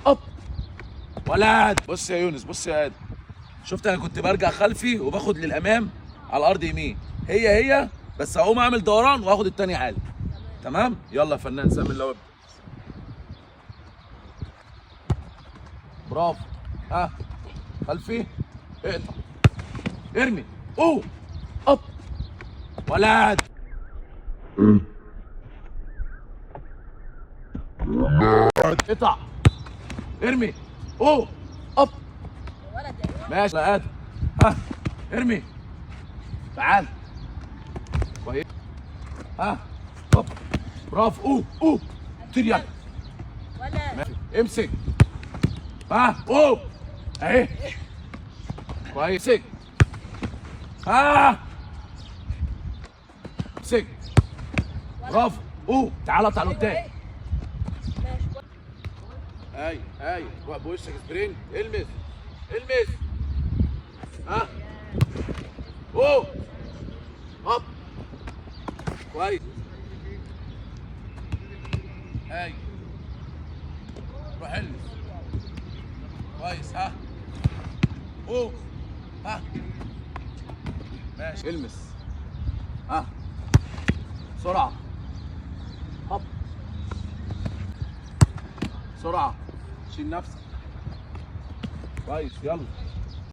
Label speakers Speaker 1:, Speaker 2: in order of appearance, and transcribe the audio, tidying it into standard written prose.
Speaker 1: اب. ولد بص يا يونس، بص يا ادم، شفت انا كنت برجع خلفي وباخد للامام على الارض يمين، هي بس هقوم اعمل دوران واخد التاني عالي. تمام. يلا يا فنان سامي الله وابدا. برافو. ها خلفي، اقطع، ارمي، اوه، اب. ولد اقطع، ارمي، اوه، اب. ماشي يا ادم. ها ارمي، تعال، كويس. ها اب. برافو، اوه طير يلا. ماشي امسك. ها اوه اهي، كويس. امسك. ها امسك. برافو، تعالى اطلع لقدام. ايوه روح بوشك سبرينج، المس. ها هوب، كويس. ايوه روح المس، كويس. ها ها ماشي المس. ها بسرعة، هوب، بسرعة، شيل نفسك، كويس. يلا